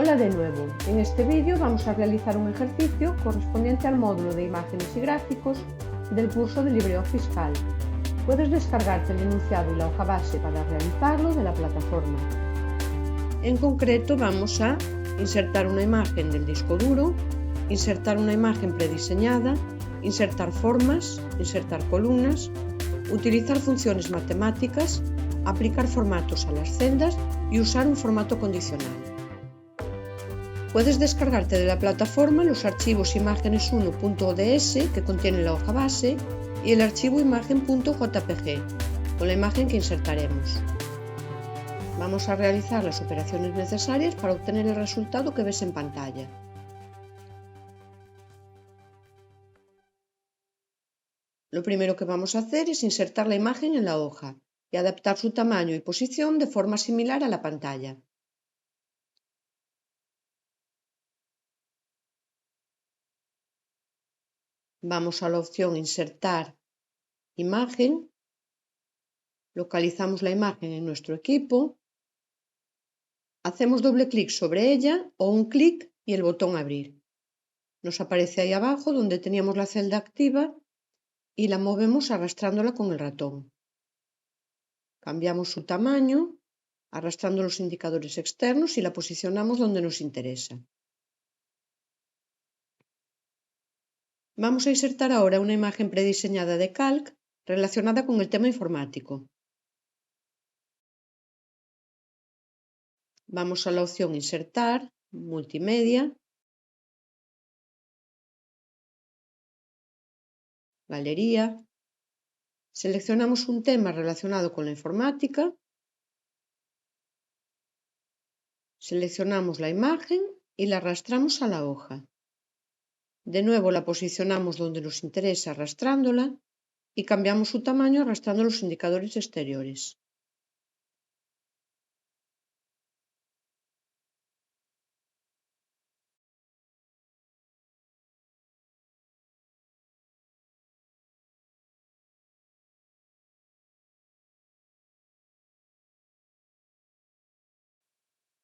Hola de nuevo, en este vídeo vamos a realizar un ejercicio correspondiente al módulo de imágenes y gráficos del curso de LibreOffice Calc. Puedes descargarte el enunciado y la hoja base para realizarlo de la plataforma. En concreto vamos a insertar una imagen del disco duro, insertar una imagen prediseñada, insertar formas, insertar columnas, utilizar funciones matemáticas, aplicar formatos a las celdas y usar un formato condicional. Puedes descargarte de la plataforma los archivos imágenes1.ods que contienen la hoja base y el archivo imagen.jpg con la imagen que insertaremos. Vamos a realizar las operaciones necesarias para obtener el resultado que ves en pantalla. Lo primero que vamos a hacer es insertar la imagen en la hoja y adaptar su tamaño y posición de forma similar a la pantalla. Vamos a la opción Insertar imagen, localizamos la imagen en nuestro equipo, hacemos doble clic sobre ella o un clic y el botón Abrir. Nos aparece ahí abajo donde teníamos la celda activa y la movemos arrastrándola con el ratón. Cambiamos su tamaño, arrastrando los indicadores externos y la posicionamos donde nos interesa. Vamos a insertar ahora una imagen prediseñada de Calc relacionada con el tema informático. Vamos a la opción Insertar, Multimedia, Galería, seleccionamos un tema relacionado con la informática, seleccionamos la imagen y la arrastramos a la hoja. De nuevo la posicionamos donde nos interesa arrastrándola y cambiamos su tamaño arrastrando los indicadores exteriores.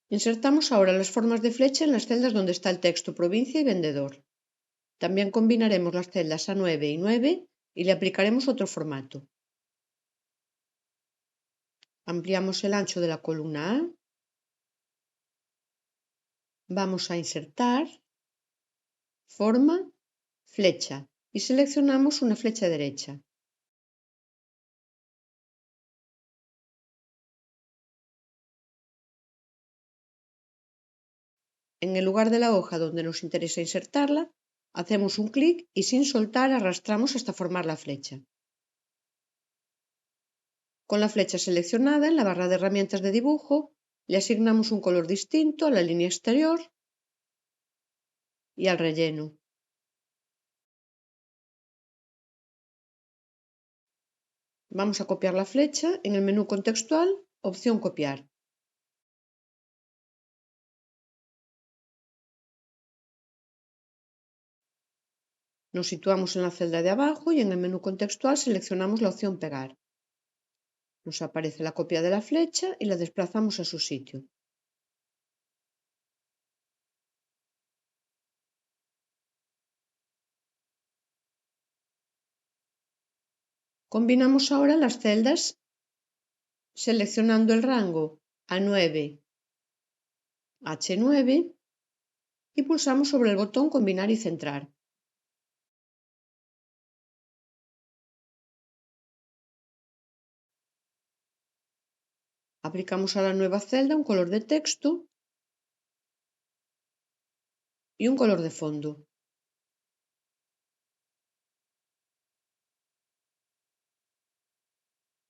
Insertamos ahora las formas de flecha en las celdas donde está el texto provincia y vendedor. También combinaremos las celdas A9 y 9 y le aplicaremos otro formato. Ampliamos el ancho de la columna A. Vamos a insertar, forma, flecha y seleccionamos una flecha derecha. En el lugar de la hoja donde nos interesa insertarla, hacemos un clic y sin soltar arrastramos hasta formar la flecha. Con la flecha seleccionada en la barra de herramientas de dibujo, le asignamos un color distinto a la línea exterior y al relleno. Vamos a copiar la flecha en el menú contextual, opción Copiar. Nos situamos en la celda de abajo y en el menú contextual seleccionamos la opción Pegar. Nos aparece la copia de la flecha y la desplazamos a su sitio. Combinamos ahora las celdas seleccionando el rango A9, H9 y pulsamos sobre el botón Combinar y centrar. Aplicamos a la nueva celda un color de texto y un color de fondo.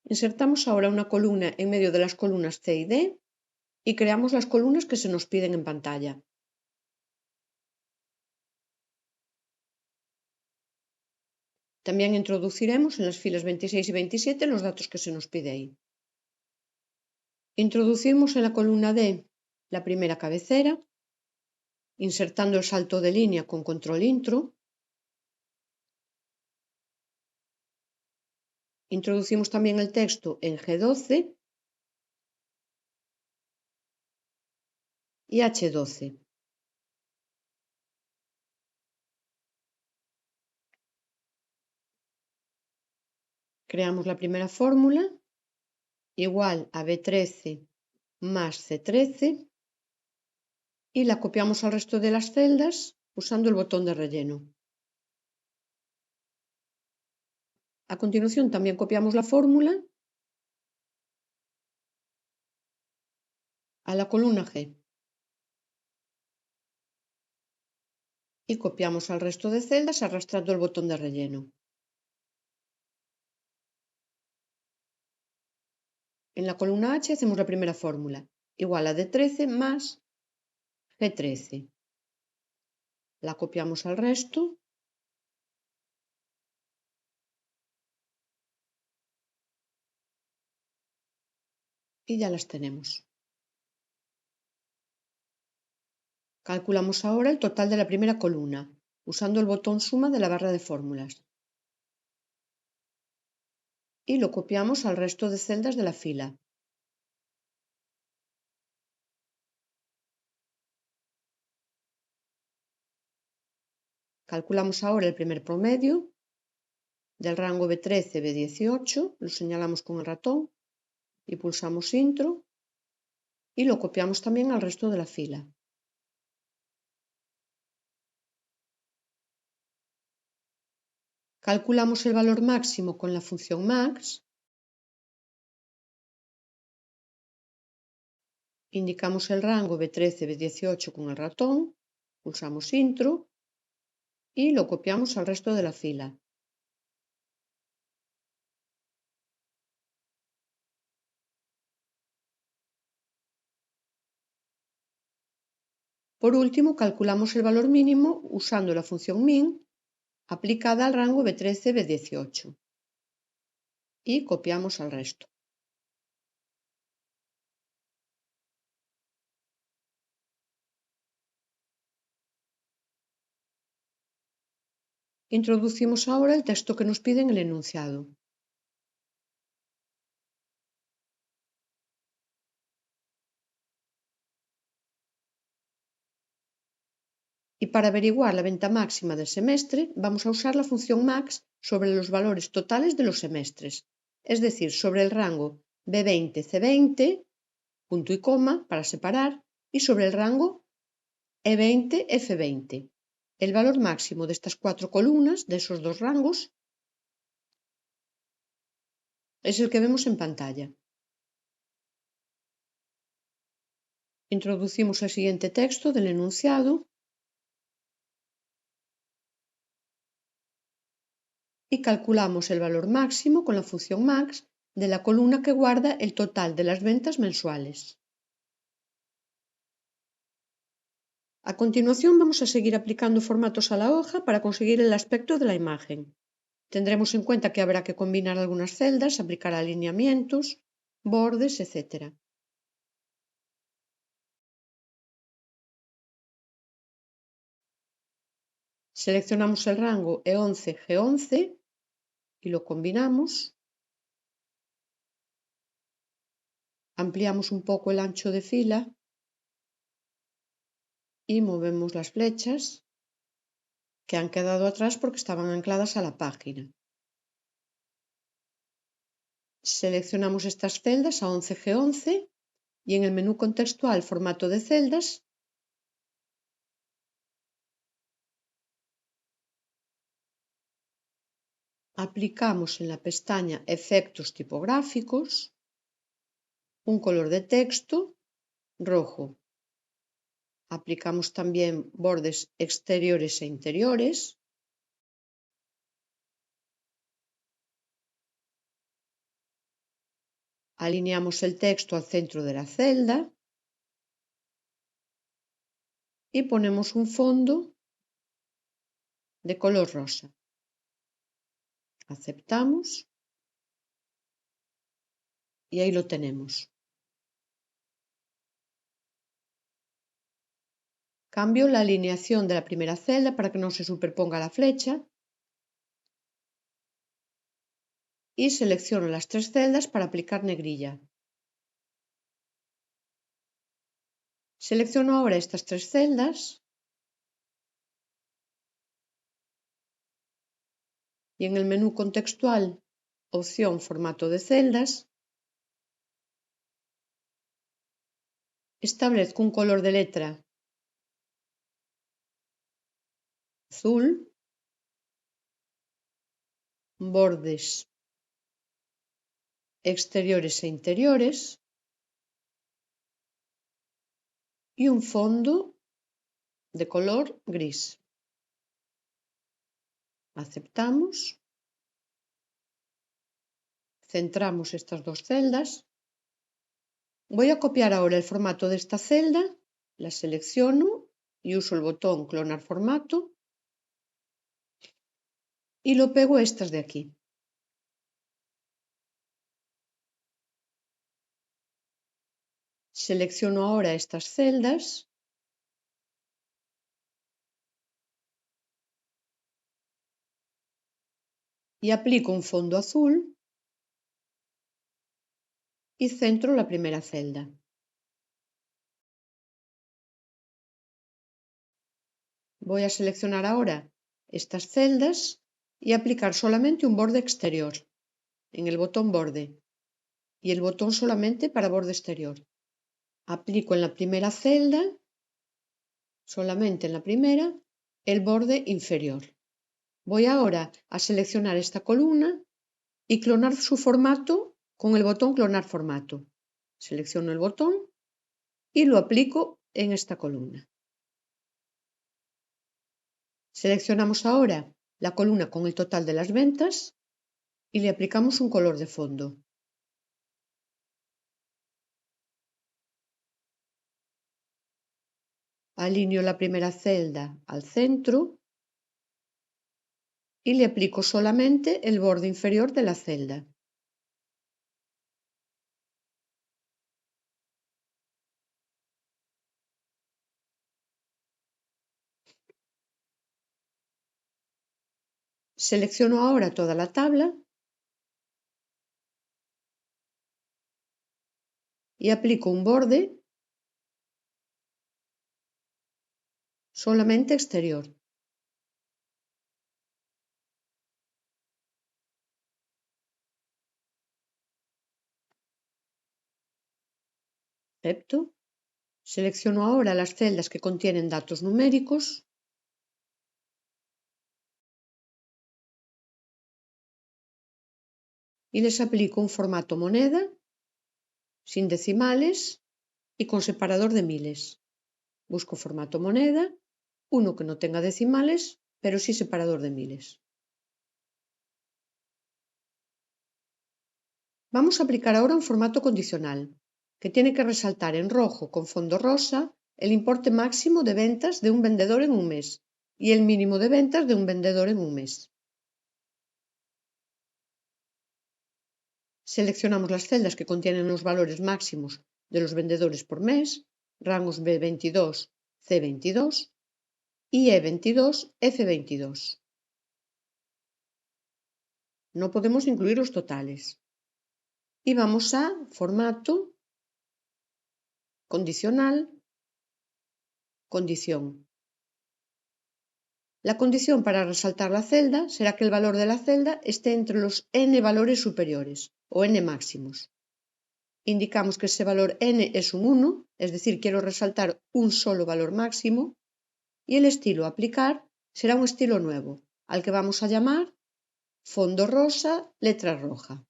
Insertamos ahora una columna en medio de las columnas C y D y creamos las columnas que se nos piden en pantalla. También introduciremos en las filas 26 y 27 los datos que se nos pide ahí. Introducimos en la columna D la primera cabecera, insertando el salto de línea con control intro. Introducimos también el texto en G12 y H12. Creamos la primera fórmula igual a B13 más C13 y la copiamos al resto de las celdas usando el botón de relleno. A continuación también copiamos la fórmula a la columna G y copiamos al resto de celdas arrastrando el botón de relleno. En la columna H hacemos la primera fórmula, igual a D13 más G13. La copiamos al resto y ya las tenemos. Calculamos ahora el total de la primera columna, usando el botón suma de la barra de fórmulas. Y lo copiamos al resto de celdas de la fila. Calculamos ahora el primer promedio del rango B13-B18, lo señalamos con el ratón y pulsamos Intro y lo copiamos también al resto de la fila. Calculamos el valor máximo con la función max, indicamos el rango B13-B18 con el ratón, pulsamos Intro y lo copiamos al resto de la fila. Por último, calculamos el valor mínimo usando la función min aplicada al rango B13-B18 y copiamos al resto. Introducimos ahora el texto que nos pide en el enunciado. Y para averiguar la venta máxima del semestre, vamos a usar la función max sobre los valores totales de los semestres, es decir, sobre el rango B20-C20, punto y coma para separar, y sobre el rango E20-F20. El valor máximo de estas cuatro columnas, de esos dos rangos, es el que vemos en pantalla. Introducimos el siguiente texto del enunciado y calculamos el valor máximo con la función max de la columna que guarda el total de las ventas mensuales. A continuación vamos a seguir aplicando formatos a la hoja para conseguir el aspecto de la imagen. Tendremos en cuenta que habrá que combinar algunas celdas, aplicar alineamientos, bordes, etc. Seleccionamos el rango E11-G11 y lo combinamos. Ampliamos un poco el ancho de fila y movemos las flechas que han quedado atrás porque estaban ancladas a la página. Seleccionamos estas celdas a 11G11 y en el menú contextual Formato de celdas aplicamos en la pestaña Efectos tipográficos un color de texto rojo. Aplicamos también bordes exteriores e interiores. Alineamos el texto al centro de la celda y ponemos un fondo de color rosa. Aceptamos y ahí lo tenemos. Cambio la alineación de la primera celda para que no se superponga la flecha y selecciono las tres celdas para aplicar negrilla. Selecciono ahora estas tres celdas y en el menú contextual opción formato de celdas, establezco un color de letra azul, bordes exteriores e interiores y un fondo de color gris. Aceptamos, centramos estas dos celdas. Voy a copiar ahora el formato de esta celda, la selecciono y uso el botón clonar formato y lo pego a estas de aquí. Selecciono ahora estas celdas y aplico un fondo azul y centro la primera celda. Voy a seleccionar ahora estas celdas y aplicar solamente un borde exterior en el botón borde y el botón solamente para borde exterior. Aplico en la primera celda, solamente en la primera, el borde inferior. Voy ahora a seleccionar esta columna y clonar su formato con el botón clonar formato. Selecciono el botón y lo aplico en esta columna. Seleccionamos ahora la columna con el total de las ventas y le aplicamos un color de fondo. Alineo la primera celda al centro y le aplico solamente el borde inferior de la celda. Selecciono ahora toda la tabla y aplico un borde solamente exterior. Acepto. Selecciono ahora las celdas que contienen datos numéricos y les aplico un formato moneda, sin decimales y con separador de miles. Busco formato moneda, uno que no tenga decimales, pero sí separador de miles. Vamos a aplicar ahora un formato condicional, que tiene que resaltar en rojo con fondo rosa el importe máximo de ventas de un vendedor en un mes y el mínimo de ventas de un vendedor en un mes. Seleccionamos las celdas que contienen los valores máximos de los vendedores por mes, rangos B22, C22 y E22, F22. No podemos incluir los totales. Y vamos a formato, condicional, condición. La condición para resaltar la celda será que el valor de la celda esté entre los n valores superiores o n máximos. Indicamos que ese valor n es un 1, es decir, quiero resaltar un solo valor máximo, y el estilo a aplicar será un estilo nuevo, al que vamos a llamar fondo rosa, letra roja.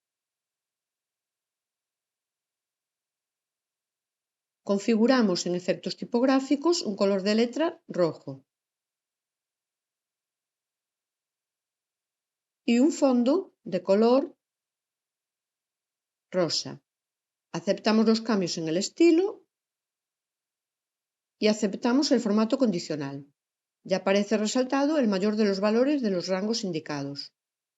Configuramos en efectos tipográficos un color de letra rojo y un fondo de color rosa. Aceptamos los cambios en el estilo y aceptamos el formato condicional. Ya aparece resaltado el mayor de los valores de los rangos indicados.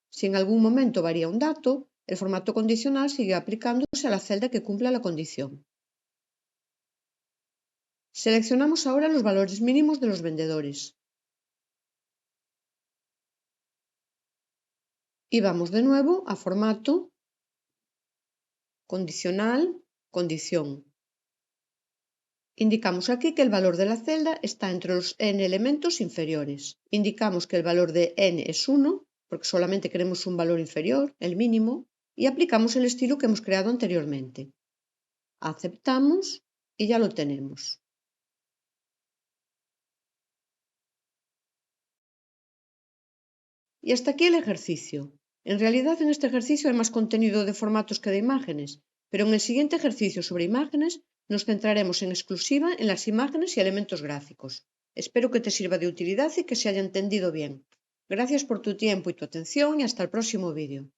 Si en algún momento varía un dato, el formato condicional sigue aplicándose a la celda que cumpla la condición. Seleccionamos ahora los valores mínimos de los vendedores. Y vamos de nuevo a formato, condicional, condición. Indicamos aquí que el valor de la celda está entre los n elementos inferiores. Indicamos que el valor de n es 1, porque solamente queremos un valor inferior, el mínimo, y aplicamos el estilo que hemos creado anteriormente. Aceptamos y ya lo tenemos. Y hasta aquí el ejercicio. En realidad en este ejercicio hay más contenido de formatos que de imágenes, pero en el siguiente ejercicio sobre imágenes nos centraremos en exclusiva en las imágenes y elementos gráficos. Espero que te sirva de utilidad y que se haya entendido bien. Gracias por tu tiempo y tu atención y hasta el próximo vídeo.